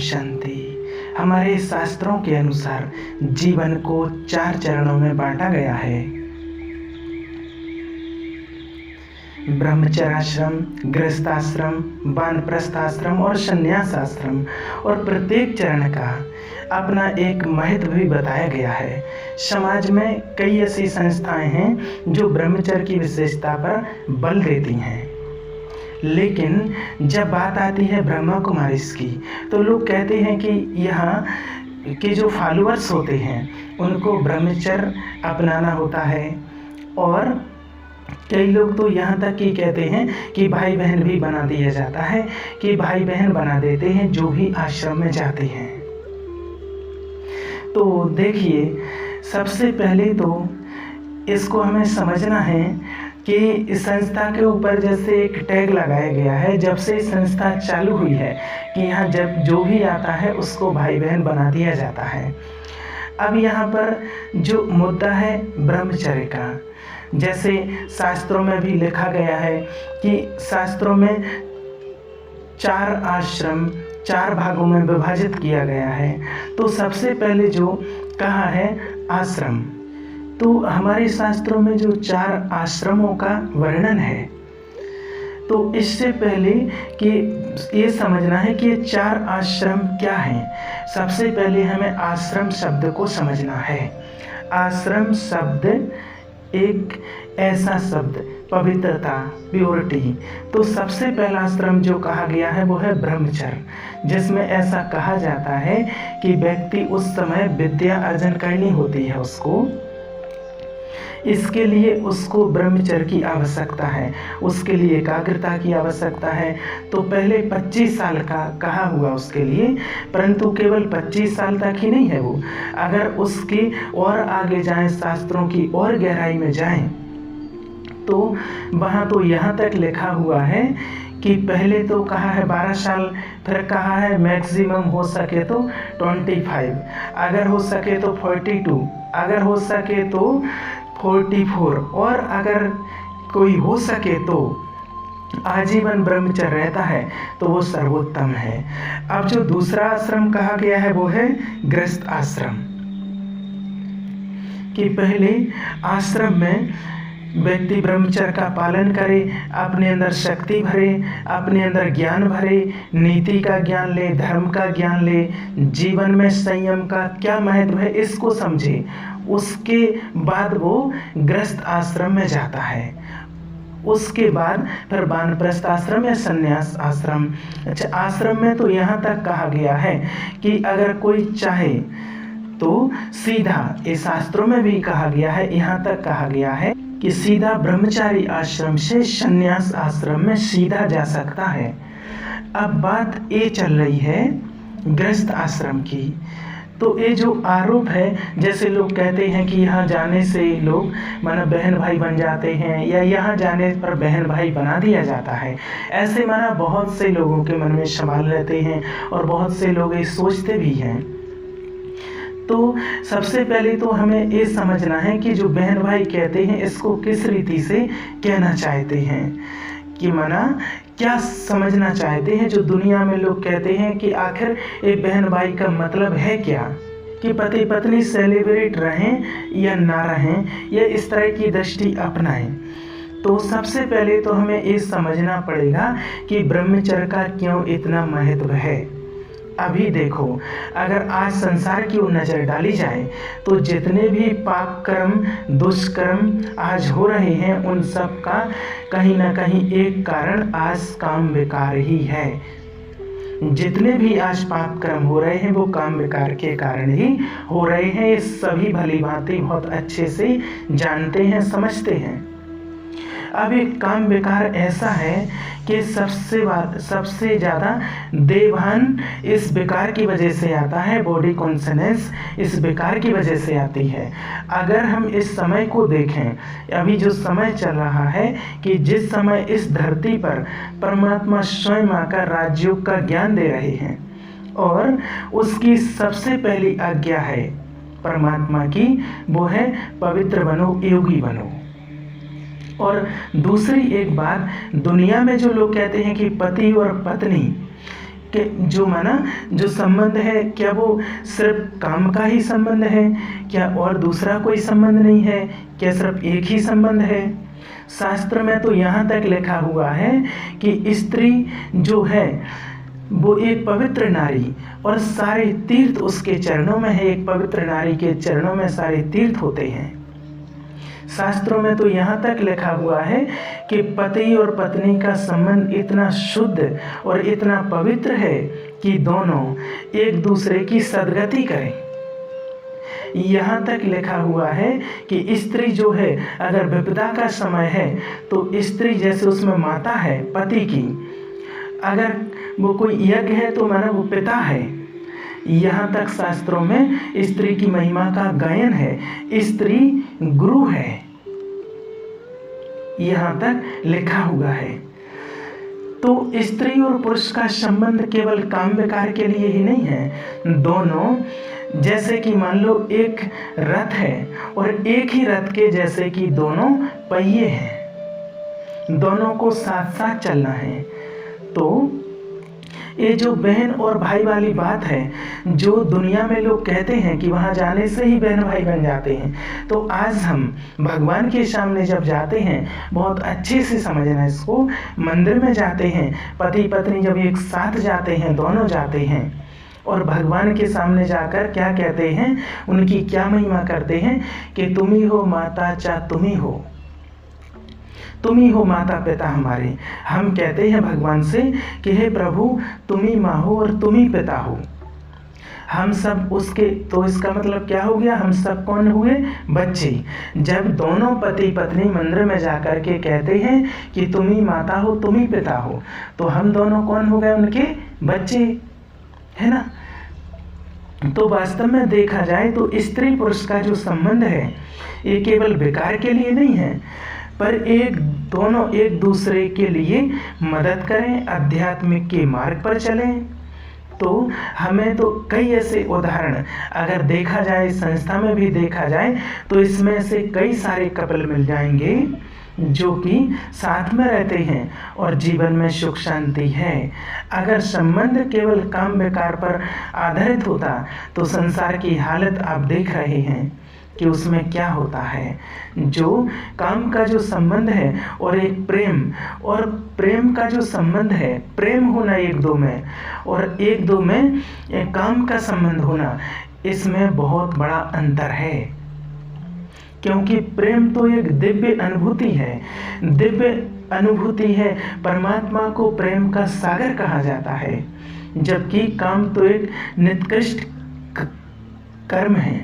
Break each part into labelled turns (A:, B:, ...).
A: शांति। हमारे शास्त्रों के अनुसार जीवन को 4 चरणों में बांटा गया है। ब्रह्मचर्याश्रम, गृहस्थाश्रम, वानप्रस्थाश्रम और संन्यासाश्रम। और प्रत्येक चरण का अपना एक महत्व भी बताया गया है। समाज में कई ऐसी संस्थाएं हैं जो ब्रह्मचर्य की विशेषता पर बल देती हैं, लेकिन जब बात आती है ब्रह्मा कुमारी की तो लोग कहते हैं कि यहाँ के जो फॉलोअर्स होते हैं उनको ब्रह्मचर्य अपनाना होता है। और कई लोग तो यहाँ तक कि कहते हैं कि भाई बहन भी बना दिया जाता है, कि भाई बहन बना देते हैं जो भी आश्रम में जाते हैं। तो देखिए, सबसे पहले तो इसको हमें समझना है कि इस संस्था के ऊपर जैसे एक टैग लगाया गया है, जब से संस्था चालू हुई है कि यहाँ जब जो भी आता है उसको भाई बहन बना दिया जाता है। अब यहाँ पर जो मुद्दा है ब्रह्मचर्य का, जैसे शास्त्रों में भी लिखा गया है कि शास्त्रों में 4 आश्रम 4 भागों में विभाजित किया गया है। तो सबसे पहले जो कहा है आश्रम, तो हमारे शास्त्रों में जो 4 आश्रमों का वर्णन है, तो इससे पहले कि ये समझना है कि ये 4 आश्रम क्या हैं। सबसे पहले हमें आश्रम शब्द को समझना है। आश्रम शब्द एक ऐसा शब्द, पवित्रता, प्योरिटी। तो सबसे पहला आश्रम जो कहा गया है वो है ब्रह्मचर्य, जिसमें ऐसा कहा जाता है कि व्यक्ति उस समय विद्या अर्जन करनी होती है उसको, इसके लिए उसको ब्रह्मचर्य की आवश्यकता है, उसके लिए एकाग्रता की आवश्यकता है। तो पहले 25 साल का कहा हुआ उसके लिए, परंतु केवल 25 साल तक ही नहीं है वो, अगर उसके और आगे जाएं, शास्त्रों की और गहराई में जाएं, तो वहाँ तो यहाँ तक लिखा हुआ है कि पहले तो कहा है 12 साल, फिर कहा है मैक्सिमम हो सके तो 25, अगर हो सके तो 42, अगर हो सके तो 44, और अगर कोई हो सके तो आजीवन ब्रह्मचर्य रहता है तो वो सर्वोत्तम है। अब जो दूसरा आश्रम कहा गया है वो है गृहस्थ आश्रम, कि पहले आश्रम में व्यक्ति ब्रह्मचर्य का पालन करे, अपने अंदर शक्ति भरे, अपने अंदर ज्ञान भरे, नीति का ज्ञान ले, धर्म का ज्ञान ले, जीवन में संयम का क्या महत्व है इसको समझे। उसके बाद वो गृहस्थ आश्रम में जाता है। उसके बाद फिर वानप्रस्थ आश्रम या संन्यास आश्रम। अच्छा, आश्रम में तो यहाँ तक कहा गया है कि अगर कोई चाहे तो सीधा, इस शास्त्रों में भी कहा गया है, यहाँ तक कहा गया है कि सीधा ब्रह्मचारी आश्रम से संन्यास आश्रम में सीधा जा सकता है। अब बात ये चल रही है गृहस्थ आश्रम की। तो ये जो आरोप है, जैसे लोग कहते हैं कि यहाँ जाने से लोग माना बहन भाई बन जाते हैं, या यहाँ जाने पर बहन भाई बना दिया जाता है, ऐसे माना बहुत से लोगों के मन में सवाल रहते हैं और बहुत से लोग ये सोचते भी हैं। तो सबसे पहले तो हमें ये समझना है कि जो बहन भाई कहते हैं इसको किस रीति से कहना चाहते हैं, कि माना क्या समझना चाहते हैं। जो दुनिया में लोग कहते हैं कि आखिर एक बहन भाई का मतलब है क्या, कि पति पत्नी सेलिब्रेट रहें या ना रहें, या इस तरह की दृष्टि अपनाएं। तो सबसे पहले तो हमें ये समझना पड़ेगा कि ब्रह्मचर्य का क्यों इतना महत्व है। अभी देखो, अगर आज संसार की ओर नजर डाली जाए तो जितने भी पाप कर्म, दुष्कर्म आज हो रहे हैं, उन सब का कहीं ना कहीं एक कारण आज काम विकार ही है। जितने भी आज पाप कर्म हो रहे हैं वो काम विकार के कारण ही हो रहे हैं। ये सभी भली भांति बहुत अच्छे से जानते हैं, समझते हैं। अब एक काम विकार ऐसा है कि सबसे ज़्यादा देवहान इस विकार की वजह से आता है, बॉडी कॉन्शनेंस इस विकार की वजह से आती है। अगर हम इस समय को देखें, अभी जो समय चल रहा है, कि जिस समय इस धरती पर परमात्मा स्वयं आकर राजयोग का ज्ञान दे रहे हैं, और उसकी सबसे पहली आज्ञा है परमात्मा की, वो है पवित्र बनो, योगी बनो। और दूसरी एक बात, दुनिया में जो लोग कहते हैं कि पति और पत्नी कि जो संबंध है क्या वो सिर्फ काम का ही संबंध है, क्या और दूसरा कोई संबंध नहीं है, क्या सिर्फ एक ही संबंध है। शास्त्र में तो यहाँ तक लिखा हुआ है कि स्त्री जो है वो एक पवित्र नारी और सारे तीर्थ उसके चरणों में है। एक पवित्र नारी के चरणों में सारे तीर्थ होते हैं। शास्त्रों में तो यहाँ तक लिखा हुआ है कि पति और पत्नी का संबंध इतना शुद्ध और इतना पवित्र है कि दोनों एक दूसरे की सद्गति करें। यहाँ तक लिखा हुआ है कि स्त्री जो है अगर विपदा का समय है तो स्त्री जैसे उसमें माता है पति की, अगर वो कोई यज्ञ है तो माना वो पिता है। यहाँ तक शास्त्रों में स्त्री की महिमा का गायन है, स्त्री गुरु है, यहाँ तक लिखा हुआ है। तो स्त्री और पुरुष का संबंध केवल काम विकार के लिए ही नहीं है। दोनों जैसे कि मान लो एक रथ है और एक ही रथ के जैसे कि दोनों पहिए हैं, दोनों को साथ साथ चलना है। तो ये जो बहन और भाई वाली बात है, जो दुनिया में लोग कहते हैं कि वहाँ जाने से ही बहन भाई बन जाते हैं, तो आज हम भगवान के सामने जब जाते हैं, बहुत अच्छे से समझना इसको, मंदिर में जाते हैं, पति पत्नी जब एक साथ जाते हैं, दोनों जाते हैं और भगवान के सामने जाकर क्या कहते हैं, उनकी क्या महिमा करते हैं कि तुम ही हो माता चा तुम ही हो, तुम ही हो माता पिता हमारे। हम कहते हैं भगवान से कि हे प्रभु तुम ही माँ हो और तुम ही पिता हो, हम सब उसके। तो इसका मतलब क्या हो गया, हम सब कौन हुए, बच्चे। जब दोनों पति पत्नी मंदिर में जाकर के कहते हैं कि तुम ही माता हो तुम ही पिता हो, तो हम दोनों कौन हो गए, उनके बच्चे, है ना। तो वास्तव में देखा जाए तो स्त्री पुरुष का जो संबंध है ये केवल विकार के लिए नहीं है, पर दोनों एक दूसरे के लिए मदद करें, आध्यात्मिक के मार्ग पर चलें। तो हमें तो कई ऐसे उदाहरण अगर देखा जाए, संस्था में भी देखा जाए, तो इसमें से कई सारे कपल मिल जाएंगे जो कि साथ में रहते हैं और जीवन में सुख शांति है। अगर संबंध केवल काम विकार पर आधारित होता तो संसार की हालत आप देख रहे हैं कि उसमें क्या होता है। जो काम का जो संबंध है और एक प्रेम का जो संबंध है, प्रेम होना एक दो में और एक दो में काम का संबंध होना, इसमें बहुत बड़ा अंतर है। क्योंकि प्रेम तो एक दिव्य अनुभूति है, दिव्य अनुभूति है। परमात्मा को प्रेम का सागर कहा जाता है, जबकि काम तो एक निकृष्ट कर्म है।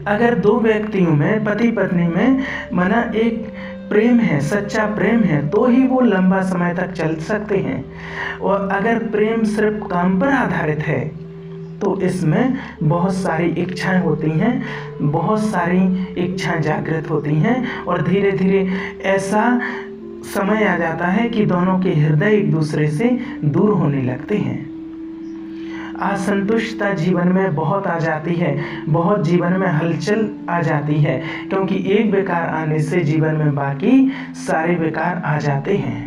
A: अगर दो व्यक्तियों में, पति पत्नी में माना एक प्रेम है, सच्चा प्रेम है, तो ही वो लंबा समय तक चल सकते हैं। और अगर प्रेम सिर्फ काम पर आधारित है तो इसमें बहुत सारी इच्छाएं होती हैं, बहुत सारी इच्छाएं जागृत होती हैं और धीरे धीरे ऐसा समय आ जाता है कि दोनों के हृदय एक दूसरे से दूर होने लगते हैं। असंतुष्टता जीवन में बहुत आ जाती है, बहुत जीवन में हलचल आ जाती है, क्योंकि एक विकार आने से जीवन में बाकी सारे विकार आ जाते हैं।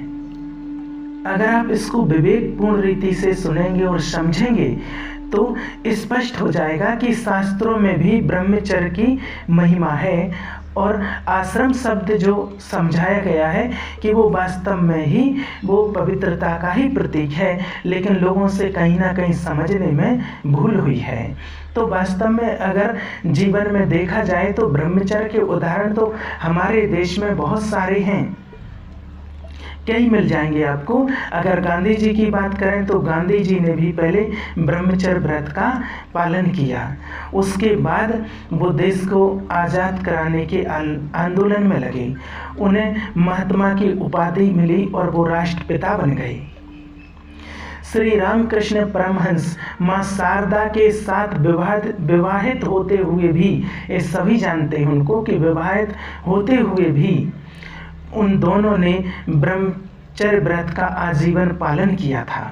A: अगर आप इसको विवेकपूर्ण रीति से सुनेंगे और समझेंगे तो स्पष्ट हो जाएगा कि शास्त्रों में भी ब्रह्मचर्य की महिमा है और आश्रम शब्द जो समझाया गया है कि वो वास्तव में ही वो पवित्रता का ही प्रतीक है, लेकिन लोगों से कहीं ना कहीं समझने में भूल हुई है। तो वास्तव में अगर जीवन में देखा जाए तो ब्रह्मचर्य के उदाहरण तो हमारे देश में बहुत सारे हैं, कई मिल जाएंगे आपको। अगर गांधी जी की बात करें तो गांधी जी ने भी पहले ब्रह्मचर्य व्रत का पालन किया, उसके बाद वो देश को आज़ाद कराने के आंदोलन में लगे, उन्हें महात्मा की उपाधि मिली और वो राष्ट्रपिता बन गए। श्री रामकृष्ण परमहंस माँ शारदा के साथ विवाहित होते हुए भी, ये सभी जानते हैं उनको कि विवाहित होते हुए भी उन दोनों ने ब्रह्मचर्य व्रत का आजीवन पालन किया था।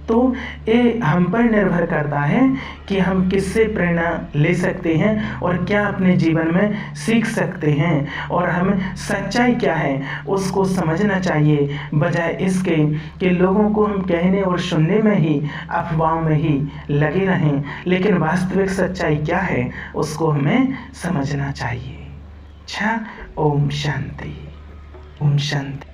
A: तो ये हम पर निर्भर करता है कि हम किससे प्रेरणा ले सकते हैं और क्या अपने जीवन में सीख सकते हैं, और हमें सच्चाई क्या है उसको समझना चाहिए, बजाय इसके कि लोगों को हम कहने और सुनने में ही, अफवाहों में ही लगे रहें। लेकिन वास्तविक सच्चाई क्या है उसको हमें समझना चाहिए। अच्छा, ओम शांति, ओम शांति।